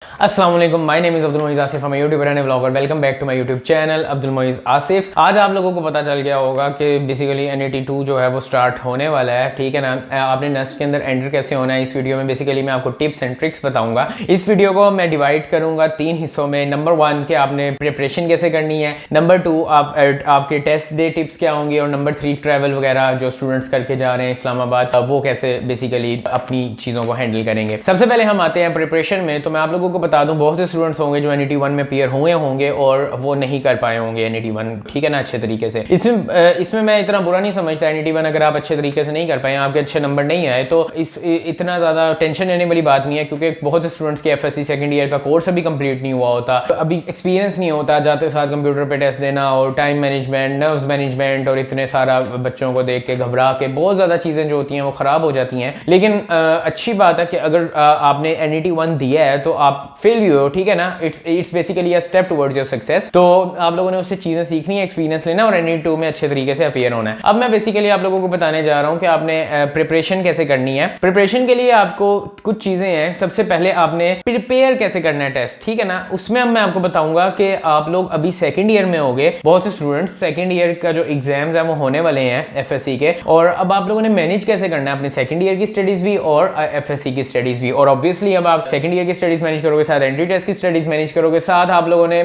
अस्सलाम वालेकुम, my name is Abdul Moiz Asif, मैं YouTuber and vlogger. Welcome back to my YouTube channel Abdul Moiz Asif. आज आप लोगों को पता चल गया होगा कि बेसिकली NET 2 जो है वो स्टार्ट होने वाला है, ठीक है ना। आपने नेस्ट के अंदर एंटर कैसे होना है, इस वीडियो में बेसिकली मैं आपको टिप्स एंड ट्रिक्स बताऊंगा। इस वीडियो को मैं डिवाइड करूंगा 3 हिस्सों में। नंबर 1 कि आपने प्रिपरेशन कैसे करनी है, नंबर 2 आपके टेस्ट डे टिप्स क्या होंगी, और नंबर 3 ट्रैवल वगैरह जो स्टूडेंट्स करके जा रहे हैं इस्लामाबाद, वो कैसे बेसिकली अपनी चीज़ों को हैंडल करेंगे। सबसे पहले हम आते हैं प्रिपरेशन में। तो मैं आप लोगों को बता दूं, बहुत से स्टूडेंट्स होंगे जो NET 1 में अपीयर हुए होंगे और वो नहीं कर पाए होंगे NET 1, ठीक है ना, अच्छे तरीके से। इसमें मैं इतना बुरा नहीं समझता। NET 1 अगर आप अच्छे तरीके से नहीं कर पाए, आपके अच्छे नंबर नहीं आए, तो इतना ज़्यादा टेंशन लेने वाली बात नहीं है, क्योंकि बहुत से स्टूडेंट्स के FSC सेकंड ईयर का कोर्स अभी कंप्लीट नहीं हुआ होता, तो अभी एक्सपीरियंस नहीं होता जाते साथ कंप्यूटर पे टेस्ट देना और टाइम मैनेजमेंट, नर्व्स मैनेजमेंट, और इतने सारा बच्चों को देख के घबरा के बहुत ज़्यादा चीज़ें जो होती हैं वो ख़राब हो जाती हैं। लेकिन अच्छी बात है कि अगर आपने NET 1 दिया है तो आप फेल हुए हो, ठीक है ना। It's basically a step towards your success. तो आप लोगों ने उससे चीजें सीखनी है, एक्सपीरियंस लेना, और NET 2 में अच्छे तरीके से अपीयर होना है। अब मैं बेसिकली आप लोगों को बताने जा रहा हूं कि आपने प्रिपरेशन कैसे करनी है। प्रिपरेशन के लिए आपको कुछ चीजें हैं। सबसे पहले आपने प्रिपेयर कैसे करना है टेस्ट, ठीक है ना। उसमें अब मैं आपको बताऊंगा कि आप लोग अभी सेकेंड ईयर में होगे, बहुत से स्टूडेंट्स सेकेंड ईयर का जो एग्जाम्स है वो होने वाले हैं FSC के, और अब आप लोगों ने मैनेज कैसे करना है अपनी सेकेंड ईयर की स्टडीज भी और FSC की स्टडीज भी। और ऑब्वियसली अब आप सेकेंड ईयर की स्टडीज मैनेज करोगे, साथ एंट्री टेस्ट की स्टडीज मैनेज करोगे, साथ आप लोगों ने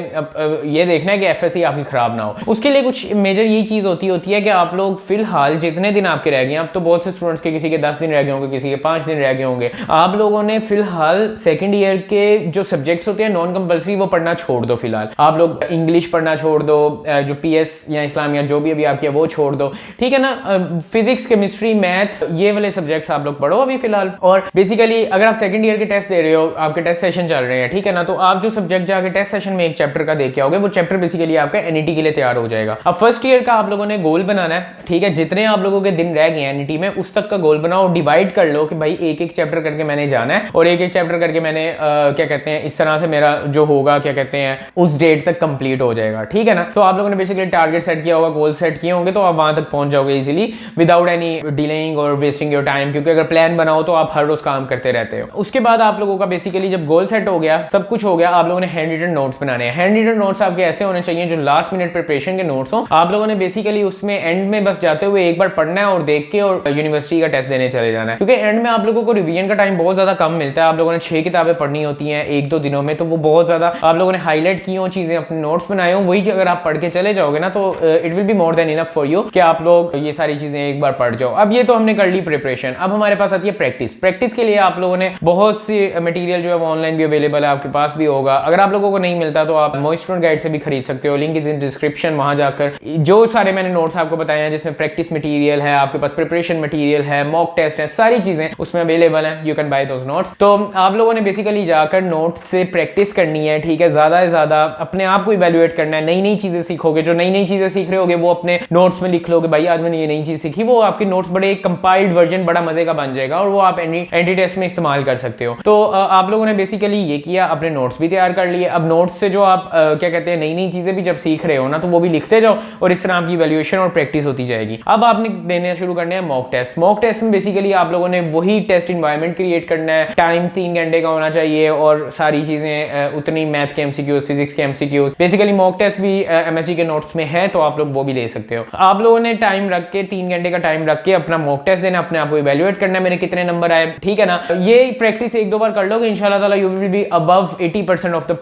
ये देखना है कि FSC आपकी खराब ना हो। उसके लिए कुछ मेजर ये चीज होती है कि आप लोग फिलहाल जितने दिन आपके रह गए, अब तो बहुत से स्टूडेंट्स के किसी के 10 दिन रह गए होंगे, किसी के 5 दिन रह गए होंगे, आप लोगों ने फिलहाल सेकेंड ईयर के जो सब्जेक्ट्स होते हैं नॉन कंपल्सरी, वो पढ़ना छोड़ दो। फिलहाल आप लोग इंग्लिश पढ़ना छोड़ दो, जो PS या इस्लामिया जो भी अभी आपकी है वो छोड़ दो, ठीक है ना। फिजिक्स, केमिस्ट्री, मैथ, ये वाले सब्जेक्ट्स आप लोग पढ़ो अभी फिलहाल। और बेसिकली अगर आप सेकेंड ईयर के टेस्ट दे रहे हो, आपके टेस्ट सेशन चल रहे हैं, ठीक है ना, तो आप जो सब्जेक्ट जाके टेस्ट सेशन में एक चैप्टर का देख के आओगे, वो चैप्टर बेसिकली आपका NET के लिए तैयार हो जाएगा। अब फर्स्ट ईयर का आप लोगों ने गोल बनाना है, ठीक है। जितने आप लोगों के दिन रह गए हैं NET में, उस तक का गोल बनाओ, डिवाइड कर लो कि भाई एक एक चैप्टर करके मैंने जाना है, और एक एक चैप्टर करके मैंने क्या कहते हैं, इस तरह से मेरा जो होगा, क्या कहते हैं, उस डेट तक कंप्लीट हो जाएगा, ठीक है ना। तो आप लोगों ने बेसिकली टारगेट सेट किया होगा, गोल सेट किए होंगे, तो आप वहां तक पहुंच जाओगे इजीली विदाउट एनी डिलेइंग और वेस्टिंग योर टाइम, क्योंकि अगर प्लान बनाओ तो आप हर रोज काम करते रहते हो। उसके बाद आप लोगों का बेसिकली जब गोल सेट हो गया, सब कुछ हो गया, आप लोगों ने हैंड रिटन नोट्स बनाने हैं। हैंड रिटन नोट्स आपके ऐसे होने चाहिए जो लास्ट मिनट प्रिपरेशन के नोट्स हो। आप लोगों ने बेसिकली उसमें एंड में बस जाते हुए एक बार पढ़ना है और देख के और यूनिवर्सिटी का टेस्ट देने चले जाना है, क्योंकि एंड में आप लोगों को रिवीजन का टाइम बहुत ज्यादा कम मिलता है। आप लोगों ने 6 किताबें पढ़नी होती हैं 1-2 दिनों में, तो वो बहुत ज्यादा आप लोगों ने हाईलाइट की हो चीजें, अपने नोट्स बनाए हो, वही अगर आप पढ़ के चले जाओगे ना, तो it will be more than enough for you कि आप लोग ये सारी चीजें एक बार पढ़ जाओ। अब ये तो हमने कर ली प्रिपरेशन। अब हमारे पास आती है प्रैक्टिस। प्रैक्टिस के लिए आप लोगों ने बहुत सी मटेरियल जो है वो ऑनलाइन भी अवेलेबल है, आपके पास भी होगा। अगर आप लोगों को नहीं मिलता तो आप मोइस्ट स्टूडेंट गाइड से भी खरीद सकते हो, लिंक इज इन डिस्क्रिप्शन। वहां जाकर जो सारे मैंने नोट्स आपको बताए हैं, जिसमें प्रैक्टिस मटेरियल है, आपके पास प्रिपरेशन मटेरियल है, मॉक टेस्ट है, सारी चीजें उसमें अवेलेबल है। You can buy those notes. तो आप लोगों ने बेसिकली जाकर नोट्स से प्रैक्टिस करनी है, ठीक है। ज्यादा से ज्यादा अपने आप को इवैल्यूएट करना है। नई नई चीजें सीखोगे, जो नई नई चीजें सीख रहे होगे वो अपने नोट्स में लिख लोगे, भाई आज मैंने ये नई चीज सीखी, वो आपके नोट्स बड़े कंपाइल्ड वर्जन बड़ा मजे का बन जाएगा, और वो आप एंटी टेस्ट में इस्तेमाल कर सकते हो। तो आप लोगों ने बेसिकली ये किया, अपने नोट्स भी तैयार कर लिए। अब नोट्स से जो आप क्या कहते हैं, नई नई चीजें भी जब सीख रहे हो ना, तो वो भी लिखते जाओ, और इस तरह आपकी इवैल्यूएशन और प्रैक्टिस होती जाएगी। अब आपने देने शुरू करने हैं मॉक टेस्ट। मॉक टेस्ट में बेसिकली आप लोगों ने वही टेस्ट एनवायरनमेंट क्रिएट करना है। टाइम 3 घंटे का होना चाहिए, और सारी चीजें उतनी मैथ के MCQs, फिजिक्स के MCQs। बेसिकली मॉक टेस्ट भी MSc के नोट्स में है, तो आप लोग वो भी ले सकते हो। आप लोगों ने टाइम रख के 3 घंटे का टाइम रख के अपना मॉक टेस्ट देना, अपने आप को इवैल्यूएट करना है, मेरे कितने नंबर आए, ठीक है ना। ये प्रैक्टिस 1-2 बार कर लोगे, इंशाल्लाह ताला you will be above 80% of the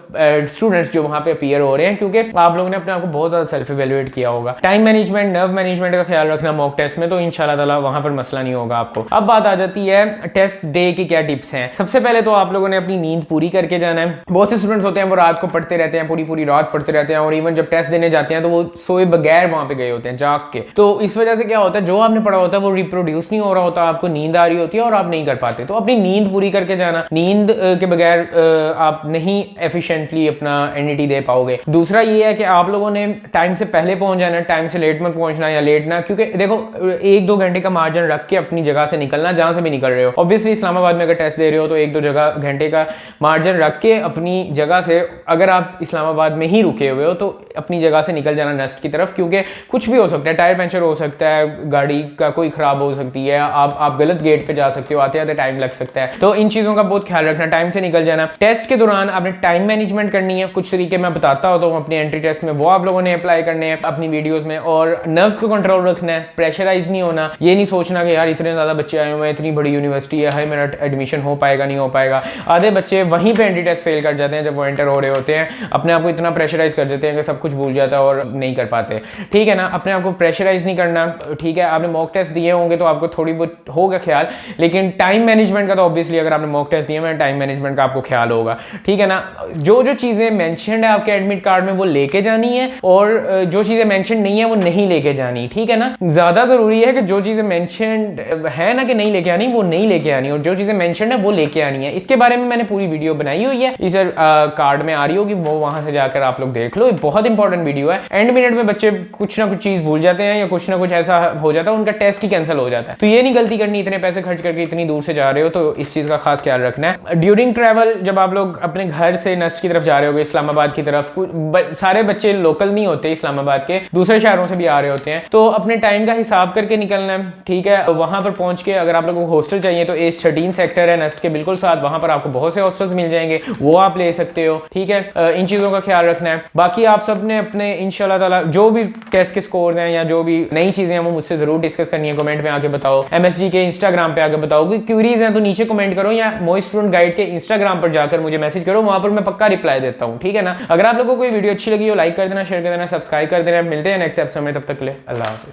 students जो वहां पे अपीयर हो रहे हैं, क्योंकि आप लोगों ने अपने आप को बहुत ज्यादा सेल्फ इवैल्यूएट किया होगा। टाइम मैनेजमेंट, नर्व मैनेजमेंट का ख्याल रखना मॉक टेस्ट में, तो इंशाल्लाह ताला वहां पर मसला नहीं होगा आपको। अब बात आ जाती है टेस्ट डे की क्या टिप्स हैं। सबसे पहले तो आप लोगों ने अपनी नींद पूरी करके जाना है। बहुत से स्टूडेंट्स होते हैं वो रात को पढ़ते रहते हैं, पूरी पूरी रात पढ़ते रहते हैं, और इवन जब टेस्ट देने जाते हैं तो वो सोए बगैर वहां पे गए होते हैं, जाग के। तो इस वजह से क्या होता है, जो आपने पढ़ा होता है वो रिप्रोड्यूस नहीं हो रहा होता, आपको नींद आ रही होती है और आप नहीं कर पाते। तो अपनी नींद पूरी करके जाना। नींद के बगैर आप नहीं एफिशिएंटली अपना NET दे पाओगे। दूसरा ये है कि आप लोगों ने टाइम से पहले पहुंच जाना, टाइम से लेट मत पहुंचना या लेट ना, क्योंकि देखो 1-2 घंटे का मार्जिन रख के अपनी जगह से निकलना, जहां से भी निकल रहे हो। ऑब्वियसली इस्लामाबाद में अगर टेस्ट दे रहे हो तो 1-2 घंटे का मार्जिन रख के अपनी जगह से, अगर आप इस्लामाबाद में ही रुके हुए हो तो अपनी जगह से निकल जाना नेस्ट की तरफ, क्योंकि कुछ भी हो सकता है, टायर पंचर हो सकता है, गाड़ी का कोई खराब हो सकती है, आप गलत गेट पे जा सकते हो, आते आते टाइम लग सकता है। तो इन चीजों का बहुत ख्याल रखना, टाइम से निकल जाना। टेस्ट के दौरान आपने टाइम मैनेजमेंट करनी है, कुछ तरीके मैं बताता होता हूँ अपनी एंट्री टेस्ट में, वो आप लोगों ने अप्लाई करने हैं अपनी वीडियोस में। और नर्व्स को कंट्रोल रखना है, प्रेशराइज नहीं होना, ये नहीं सोचना कि यार इतने ज़्यादा बच्चे आए हुए हैं, इतनी बड़ी यूनिवर्सिटी है, मेरा एडमिशन हो पाएगा नहीं हो पाएगा। आधे बच्चे वहीं पे एंट्री टेस्ट फेल कर जाते हैं जब वो एंटर हो रहे होते हैं, अपने आप को इतना प्रेशराइज कर देते हैं कि सब कुछ भूल जाता है और नहीं कर पाते। ठीक है ना, अपने आप को प्रेशराइज नहीं करना। ठीक है, आपने मॉक टेस्ट दिए होंगे तो आपको थोड़ी बहुत होगा ख्याल, लेकिन टाइम मैनेजमेंट का तो ऑब्वियसली अगर आपने मॉक टेस्ट दिए हैं टाइम मैनेजमेंट का आपको ख्याल होगा। ठीक है ना, जो जो चीज़ें मेंशन्ड है आपके एडमिट कार्ड में वो लेके जानी है, और जो चीज़ें मेंशन नहीं है वो नहीं लेके जानी। ठीक है ना, ज़्यादा ज़रूरी है कि जो चीज़ें मेंशन्ड है ना कि नहीं लेके आनी, वो नहीं लेके आनी, और जो चीज़ें मेंशन्ड है वो लेके आनी है। इसके बारे में मैंने पूरी वीडियो बनाई हुई है, इस कार्ड में आ रही होगी, वो वहां से जाकर आप लोग देख लो, बहुत इंपॉर्टेंट वीडियो है। एंड मिनट में बच्चे कुछ ना कुछ चीज़ भूल जाते हैं या कुछ ना कुछ ऐसा हो जाता है, उनका टेस्ट ही कैंसिल हो जाता है। तो ये नहीं गलती करनी, इतने पैसे खर्च करके इतनी दूर से जा रहे हो तो इस चीज़ का खास ख्याल रखना है। ड्यूरिंग ट्रैवल जब आप लोग अपने घर से नस्ट की तरफ जा रहे हो, इस्लामाबाद की तरफ, सारे बच्चे लोकल नहीं होते इस्लामाबाद के, दूसरे शहरों से भी आ रहे होते हैं, तो अपने टाइम का हिसाब करके निकलना है। ठीक है, वहां पर पहुंच के अगर आप लोगों को हॉस्टल चाहिए तो एज 13 सेक्टर है नस्ट के बिल्कुल साथ, वहां पर आपको बहुत से हॉस्टल्स मिल जाएंगे, वो आप ले सकते हो। ठीक है, इन चीज़ों का ख्याल रखना है। बाकी आप सब ने अपने इंशाल्लाह ताला जो भी टेस्ट के स्कोर हैं या जो भी नई चीज़ें हैं वो मुझसे ज़रूर डिस्कस करनी है, कमेंट में आके बताओ, MSG के इंस्टाग्राम पे आके बताओ, कोई क्यूरीज हैं तो नीचे कमेंट करो, या मोई स्टूडेंट गाइड के इंस्टाग्राम पर जाकर मुझे मैसेज करो, वहां पर मैं पक्का रिप्लाई देता हूँ। ठीक है ना, अगर आप लोगों को कोई वीडियो अच्छी लगी हो लाइक कर देना, शेयर कर देना, सब्सक्राइब कर देना। मिलते हैं नेक्स्ट एपिसोड में, तब तक के लिए अल्लाह हाफिज़।